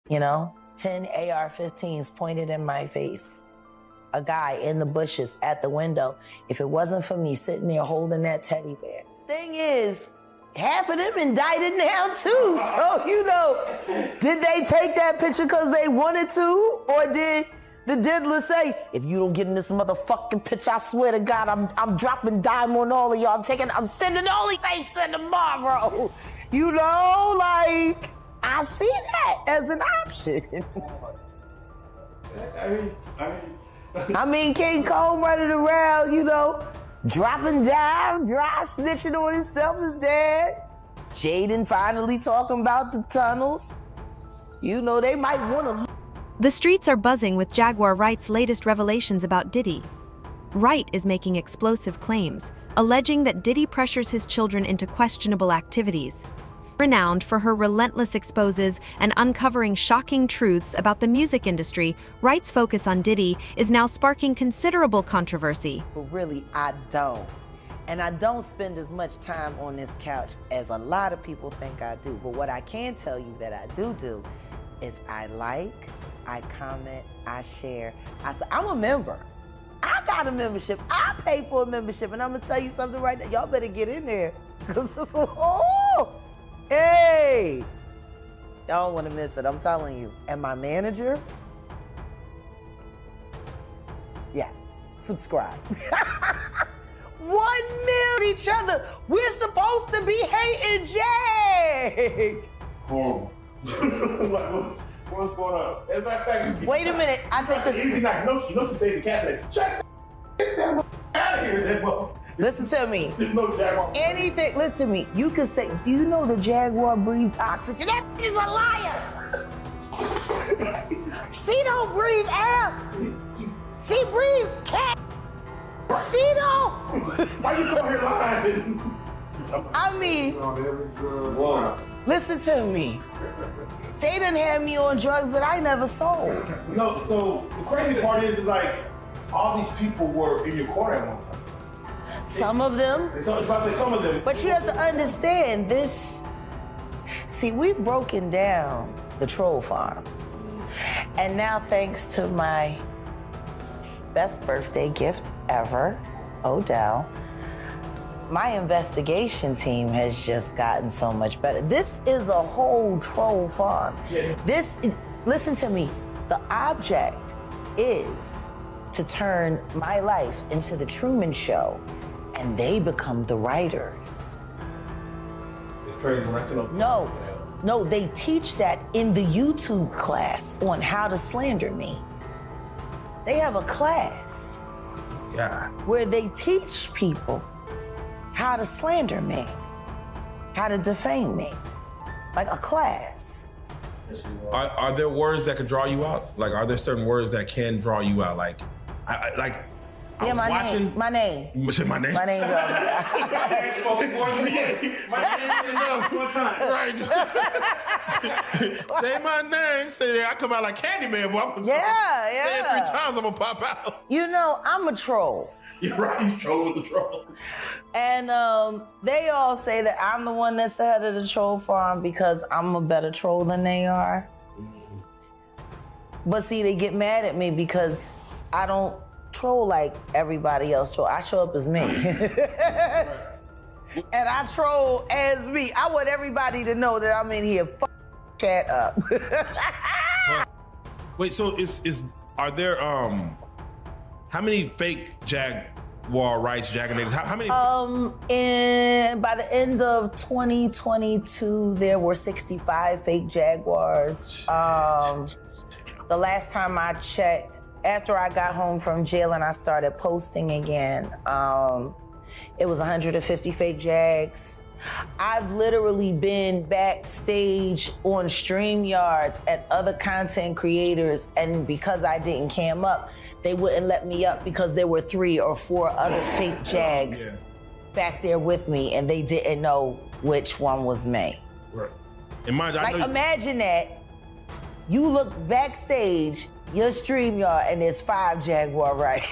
you know? 10 AR-15s pointed in my face. A guy in the bushes at the window. If it wasn't for me sitting there holding that teddy bear. Thing is, half of them indicted now too. So, you know, did they take that picture because they wanted to? Or did the diddler say, if you don't get in this motherfucking picture, I swear to God, I'm dropping dime on all of y'all. I'm sending all these tapes in tomorrow. You know, like, I see that as an option. I mean, King Cole running around, you know, dropping dime, dry snitching on himself is dead. Jaden finally talking about the tunnels. You know, they might want to. The streets are buzzing with Jaguar Wright's latest revelations about Diddy. Wright is making explosive claims, alleging that Diddy pressures his children into questionable activities. Renowned for her relentless exposes and uncovering shocking truths about the music industry, Wright's focus on Diddy is now sparking considerable controversy. But really, I don't. And I don't spend as much time on this couch as a lot of people think I do. But what I can tell you that I do is I like, I comment, I share. I'm a member. I got a membership. I pay for a membership. And I'm gonna tell you something right now. Y'all better get in there. Cause it's, hey! Y'all don't wanna miss it, I'm telling you. And my manager, yeah, subscribe. 1 million each other. We're supposed to be hating Jake. Horrible. What's going on? As a matter of fact, wait a minute. I think this. You know she saved the cat today. Shut that out of here, that mother. Listen to me. No Jaguar. Anything. Listen to me. You could say, do you know the Jaguar breathes oxygen? That bitch is a liar. She don't breathe air. She breathes cat. She don't. Why you come here lying? I mean, Whoa. listen to me. They done had me on drugs that I never sold. No, so the crazy part is like all these people were in your corner at one time. Some of them. So it's about to say some of them. But you have to understand this. See, we've broken down the troll farm. And now thanks to my best birthday gift ever, Odell, my investigation team has just gotten so much better. This is a whole troll farm. Yeah. Listen to me, the object is to turn my life into the Truman Show, and they become the writers. It's crazy when I sit up. No, they teach that in the YouTube class on how to slander me. They have a class where they teach people how to slander me, how to defame me, like a class. Are there words that could draw you out? Like, are there certain words that can draw you out? Like, I was watching. My name. What's my name? My name. My name is enough. Right. Say my name. Say that. I come out like Candyman, boy. Yeah. Say it 3 times, I'm gonna pop out. You know, I'm a troll. You're right. You troll with the trolls. And they all say that I'm the one that's the head of the troll farm because I'm a better troll than they are. But see, they get mad at me because I don't troll like everybody else troll. I show up as me. And I troll as me. I want everybody to know that I'm in here chat up. Wait, so are there how many fake Jaguar Wrights, Jaganators? How many? By the end of 2022, there were 65 fake Jaguars. The last time I checked, after I got home from jail and I started posting again, it was 150 fake Jags. I've literally been backstage on StreamYards at other content creators, and because I didn't cam up, they wouldn't let me up because there were 3 or 4 other fake Jags back there with me, and they didn't know which one was me. Right. Imagine that. You look backstage, your StreamYard, and there's 5 Jaguar Wright.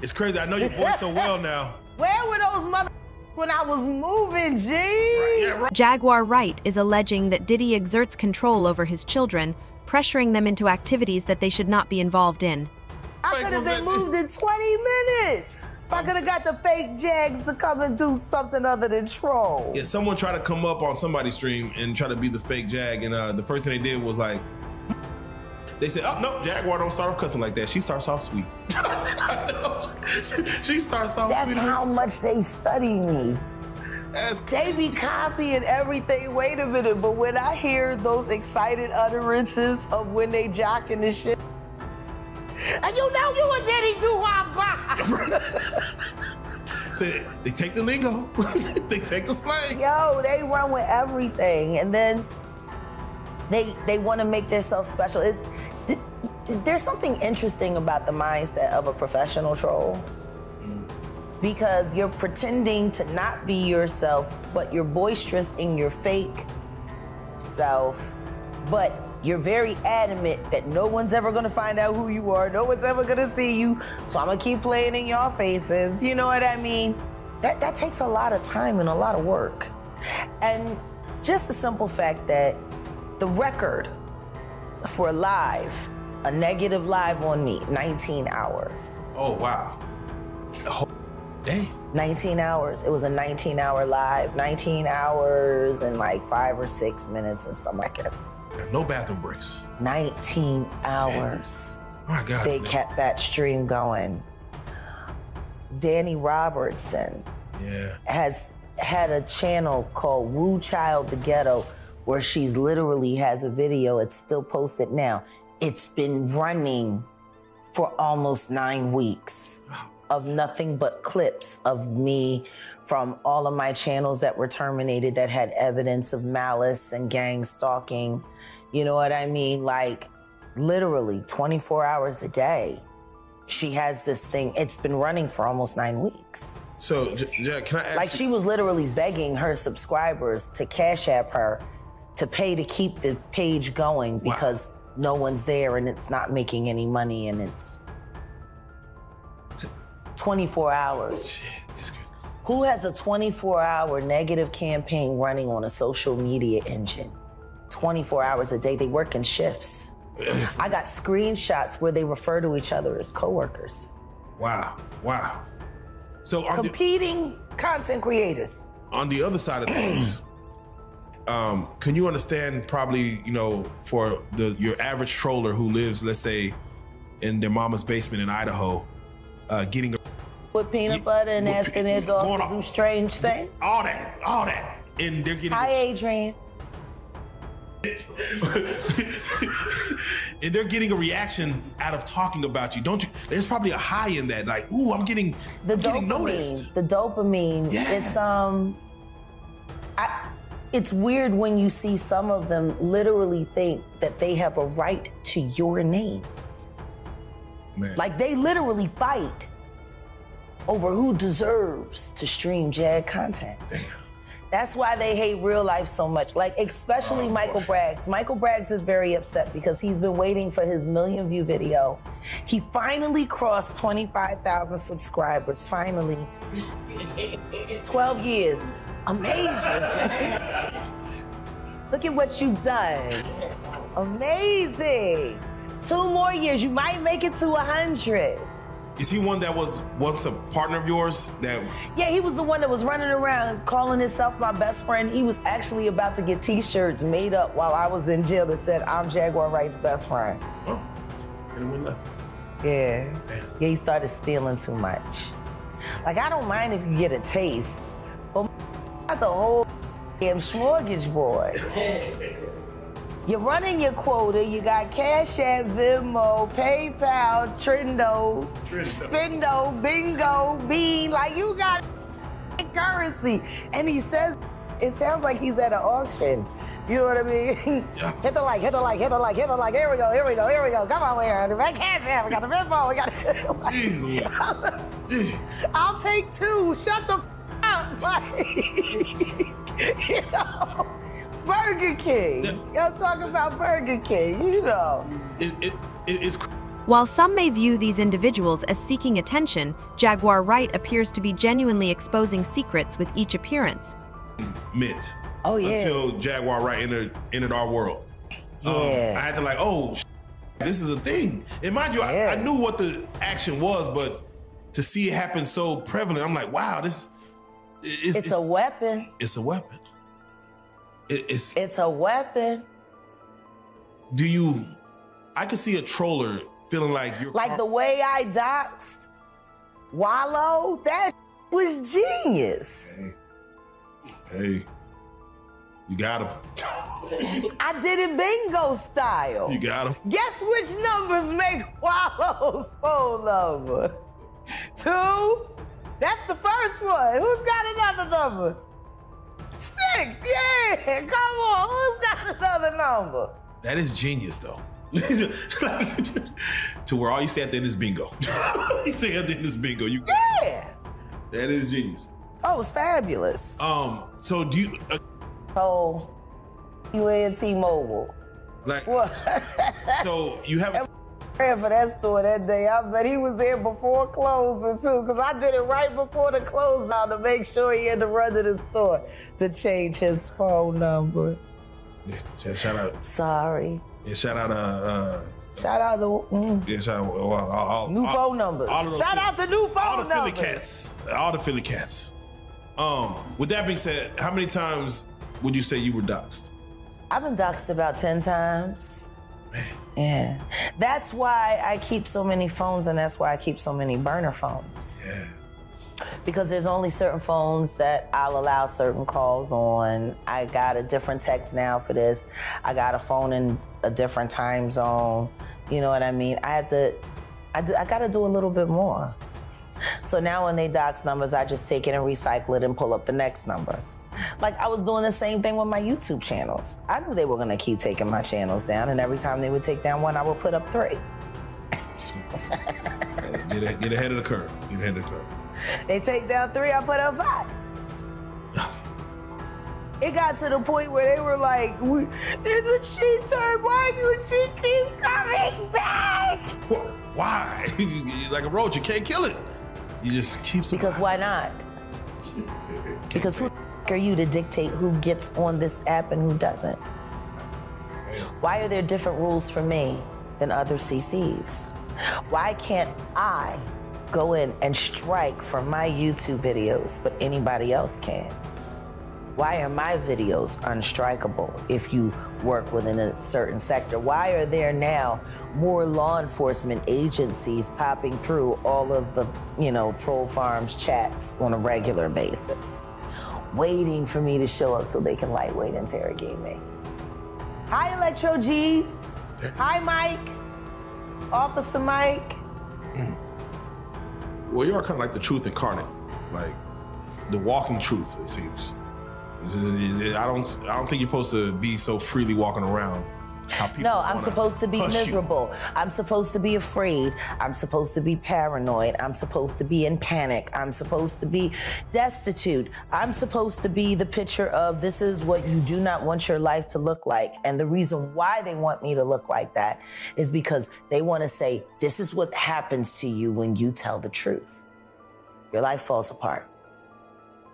It's crazy. I know your voice so well now. Where were those when I was moving, G. Jaguar Wright is alleging that Diddy exerts control over his children, pressuring them into activities that they should not be involved in. I could have been moved in 20 minutes. If I could have got the fake Jags to come and do something other than troll. Yeah, someone tried to come up on somebody's stream and try to be the fake Jag, and the first thing they did was like, they said, oh, no, Jaguar don't start off cussing like that. She starts off sweet. She starts off That's sweet. That's how much they study me. That's crazy. They be copying everything. Wait a minute, but when I hear those excited utterances of when they jocking the shit, and you know you a Diddy So they take the lingo, they take the slang. Yo, they run with everything, and then they want to make themselves special. There's something interesting about the mindset of a professional troll. Because you're pretending to not be yourself, but you're boisterous in your fake self, but you're very adamant that no one's ever gonna find out who you are, no one's ever gonna see you, so I'm gonna keep playing in your faces. You know what I mean? That takes a lot of time and a lot of work. And just the simple fact that the record for live, a negative live on me, 19 hours. Oh, wow. The whole day? 19 hours. It was a 19-hour live, 19 hours and like 5 or 6 minutes and something like that. No bathroom breaks. 19 hours. My God. They kept that stream going. Danny Robertson has had a channel called Woo Child the Ghetto where she's literally has a video. It's still posted now. It's been running for almost 9 weeks of nothing but clips of me from all of my channels that were terminated that had evidence of malice and gang stalking. You know what I mean? Like literally 24 hours a day. She has this thing. It's been running for almost 9 weeks. So, Jack, can I ask Like she was literally begging her subscribers to Cash App her to pay to keep the page going because no one's there and it's not making any money and it's 24 hours. Shit, it's good. Who has a 24-hour negative campaign running on a social media engine? 24 hours a day, they work in shifts. I got screenshots where they refer to each other as coworkers. Wow, wow. So competing content creators. On the other side of things, can you understand probably, you know, for your average troller who lives, let's say, in their mama's basement in Idaho, getting with peanut butter and asking their dog to do strange things? All that. And they're getting... Hi, Adrian. And they're getting a reaction out of talking about you, don't you? There's probably a high in that, like, ooh, I'm getting noticed. The dopamine. Yeah. It's weird when you see some of them literally think that they have a right to your name. Man. Like they literally fight over who deserves to stream Jag content. Damn. That's why they hate real life so much. Like, especially Michael Braggs. Michael Braggs is very upset because he's been waiting for his 1 million view video. He finally crossed 25,000 subscribers, finally. 12 years. Amazing. Look at what you've done. Amazing. 2 more years, you might make it to 100. Is he one that was once a partner of yours? Yeah, he was the one that was running around calling himself my best friend. He was actually about to get t-shirts made up while I was in jail that said, I'm Jaguar Wright's best friend. Oh, anyone left? Yeah. Damn. Yeah, he started stealing too much. Like, I don't mind if you get a taste, but not the whole damn smorgasbord. You're running your quota. You got Cash App, Venmo, PayPal, Trendo, Spendo, Bingo, Bean. Like, you got currency. And he says, it sounds like he's at an auction. You know what I mean? Yeah. Hit the like, hit the like, hit the like, hit the like. Here we go, here we go, here we go. Come on, we got Cash App, we got the Venmo, we got I'll take 2. Shut the up. Like, you know. Burger King. Y'all talking about Burger King, you know. It's While some may view these individuals as seeking attention, Jaguar Wright appears to be genuinely exposing secrets with each appearance. Mint. Oh, yeah. Until Jaguar Wright entered our world. Yeah. I had to like, oh, this is a thing. And mind you, I knew what the action was, but to see it happen so prevalent, I'm like, wow, it's a weapon. It's a weapon. It's a weapon. I could see a troller feeling like you're like the way I doxed Wallow, that was genius. Hey, you got him. I did it bingo style. You got him. Guess which numbers make Wallow's phone number? 2? That's the first one. Who's got another number? 6, yeah, come on. Who's got another number? That is genius, though. To where all you say at the end is bingo. You say at the end is bingo. Yeah. That is genius. Oh, it's fabulous. So do you... you in T-Mobile. Like, what? So you have... For that store that day, I bet he was there before closing too, because I did it right before the closeout to make sure he had to run to the store to change his phone number. Yeah, shout out. Sorry. Yeah, shout out. Shout out to yeah, shout out all new phone numbers. Shout out to new phone numbers. All the Philly cats. All the Philly cats. With that being said, how many times would you say you were doxxed? I've been doxxed about 10 times. Man. Yeah. That's why I keep so many phones, and that's why I keep so many burner phones. Yeah. Because there's only certain phones that I'll allow certain calls on. I got a different text now for this. I got a phone in a different time zone. You know what I mean? I gotta do a little bit more. So now when they dox numbers, I just take it and recycle it and pull up the next number. Like I was doing the same thing with my YouTube channels. I knew they were gonna keep taking my channels down, and every time they would take down one, I would put up 3. Get ahead of the curve. Get ahead of the curve. They take down 3, I put up 5. It got to the point where they were like, isn't she turned? Why do she keep coming back? Why? Like a roach, you can't kill it. You just keep surviving. Because why not? Because who are you to dictate who gets on this app and who doesn't? Why are there different rules for me than other CCs? Why can't I go in and strike for my YouTube videos, but anybody else can? Why are my videos unstrikable if you work within a certain sector? Why are there now more law enforcement agencies popping through all of the, Troll Farms chats on a regular basis, waiting for me to show up so they can lightweight interrogate me? Hi, Electro G. Hi, Mike. Officer Mike. Well, you are kind of like the truth incarnate, like the walking truth, it seems. I don't think you're supposed to be so freely walking around. No, I'm supposed to be miserable. I'm supposed to be afraid. I'm supposed to be paranoid. I'm supposed to be in panic. I'm supposed to be destitute. I'm supposed to be the picture of this is what you do not want your life to look like. And the reason why they want me to look like that is because they want to say, this is what happens to you when you tell the truth. Your life falls apart.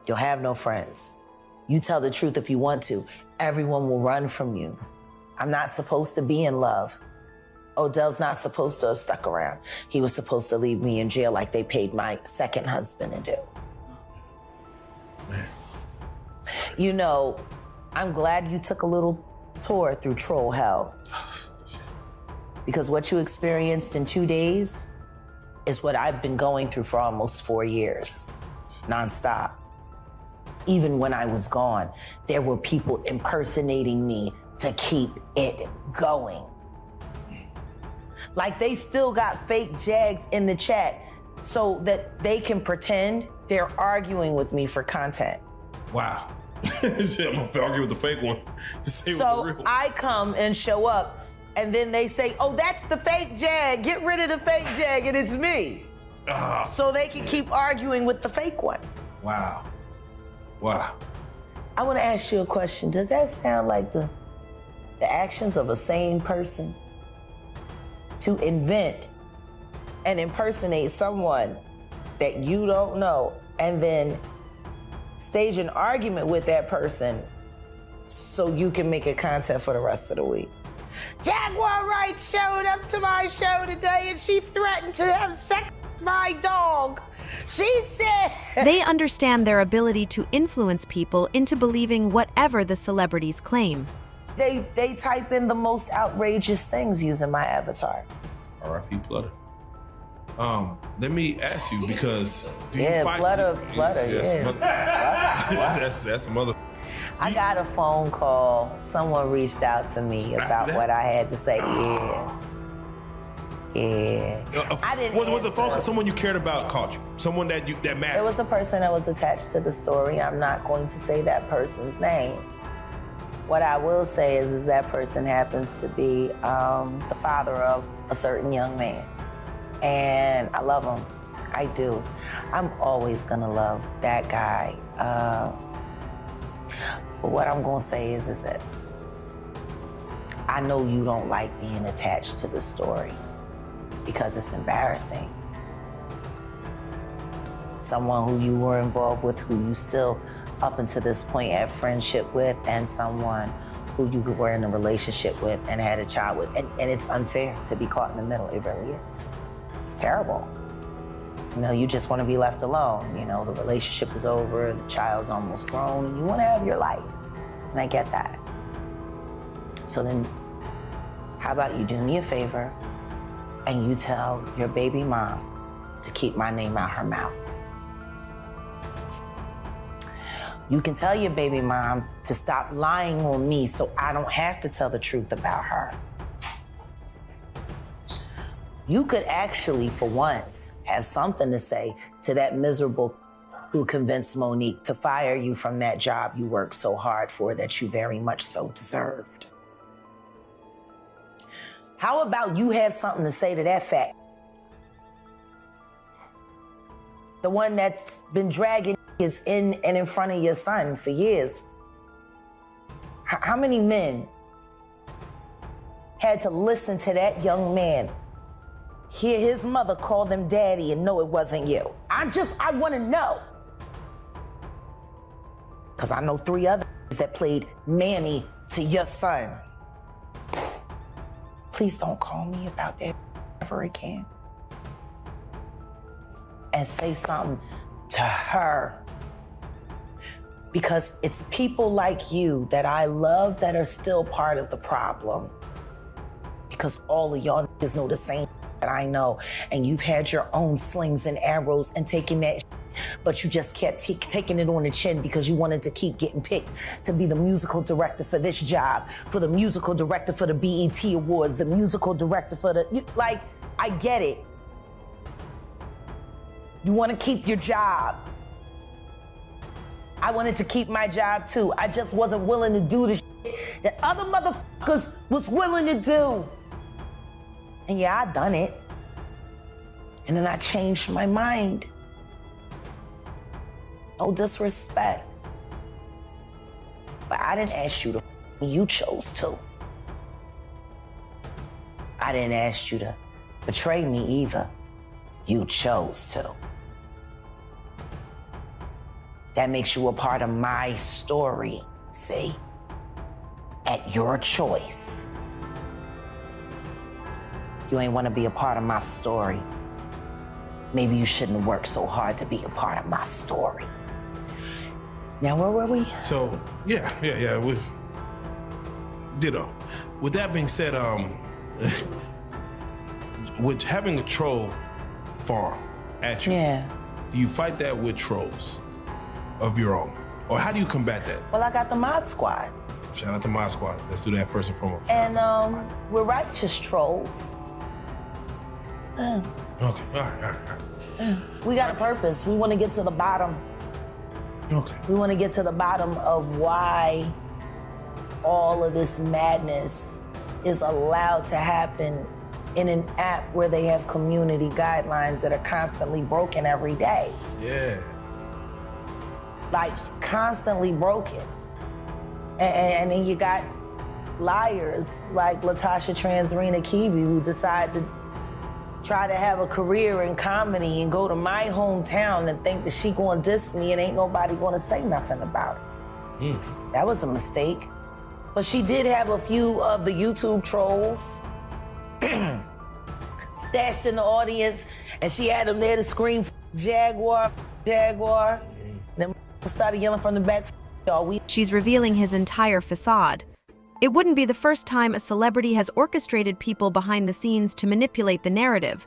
You'll have no friends. You tell the truth if you want to. Everyone will run from you. I'm not supposed to be in love. Odell's not supposed to have stuck around. He was supposed to leave me in jail like they paid my second husband to do. Man. I'm glad you took a little tour through troll hell. Because what you experienced in 2 days is what I've been going through for almost 4 years, nonstop. Even when I was gone, there were people impersonating me to keep it going. Like they still got fake Jags in the chat so that they can pretend they're arguing with me for content. Wow. I'm gonna argue with the fake one to say what's the real. So I come and show up and then they say, oh, that's the fake Jag. Get rid of the fake Jag and it's me. So they can keep arguing with the fake one. Wow. I want to ask you a question. Does that sound like the actions of a sane person? To invent and impersonate someone that you don't know and then stage an argument with that person so you can make it content for the rest of the week. Jaguar Wright showed up to my show today and she threatened to have sex with my dog. She said... They understand their ability to influence people into believing whatever the celebrities claim. They type in the most outrageous things using my avatar. R.I.P. Blooded. Let me ask you, because do you fight? Blooded, That's a mother. I got a phone call. Someone reached out to me about what I had to say. Yeah. I didn't. Was a phone call? Someone you cared about called you? Someone that mattered? It was a person that was attached to the story. I'm not going to say that person's name. What I will say is that person happens to be the father of a certain young man. And I love him. I do. I'm always gonna love that guy. But what I'm gonna say is this. I know you don't like being attached to the story because it's embarrassing. Someone who you were involved with, who you still up until this point had friendship with, and someone who you were in a relationship with and had a child with. And it's unfair to be caught in the middle. It really is. It's terrible. You know, you just want to be left alone. You know, the relationship is over, the child's almost grown, and you want to have your life. And I get that. So then, how about you do me a favor and you tell your baby mom to keep my name out her mouth? You can tell your baby mom to stop lying on me so I don't have to tell the truth about her. You could actually, for once, have something to say to that miserable who convinced Monique to fire you from that job you worked so hard for that you very much so deserved. How about you have something to say to that fact? The one that's been dragging is in and in front of your son for years. How many men had to listen to that young man hear his mother call them daddy and know it wasn't you? I want to know. Because I know 3 others that played Manny to your son. Please don't call me about that ever again. And say something to her. Because it's people like you that I love that are still part of the problem. Because all of y'all niggas know the same that I know. And you've had your own slings and arrows and taking that but you just kept taking it on the chin because you wanted to keep getting picked to be the musical director for this job, for the musical director for the BET Awards, the musical director for the, like, I get it. You want to keep your job. I wanted to keep my job too. I just wasn't willing to do the shit that other motherfuckers was willing to do. And yeah, I done it. And then I changed my mind. No disrespect. But I didn't ask you to, you chose to. I didn't ask you to betray me either. You chose to. That makes you a part of my story, see? At your choice. You ain't want to be a part of my story. Maybe you shouldn't have worked so hard to be a part of my story. Now, where were we? So, yeah. Ditto. With that being said, with having a troll farm at you, do you fight that with trolls of your own? Or how do you combat that? Well, I got the Mod Squad. Shout out to Mod Squad. Let's do that first and foremost. And we're righteous trolls. Okay, all right. We got a purpose. We want to get to the bottom. Okay. We want to get to the bottom of why all of this madness is allowed to happen in an app where they have community guidelines that are constantly broken every day. Yeah. Like, constantly broken. And then you got liars like Latasha Transrena Kibi who decide to try to have a career in comedy and go to my hometown and think that she gonna diss me and ain't nobody gonna say nothing about it. That was a mistake. But she did have a few of the YouTube trolls stashed in the audience, and she had them there to scream, Jaguar, Jaguar. And then started yelling from the back, y'all. She's revealing his entire facade. It wouldn't be the first time a celebrity has orchestrated people behind the scenes to manipulate the narrative,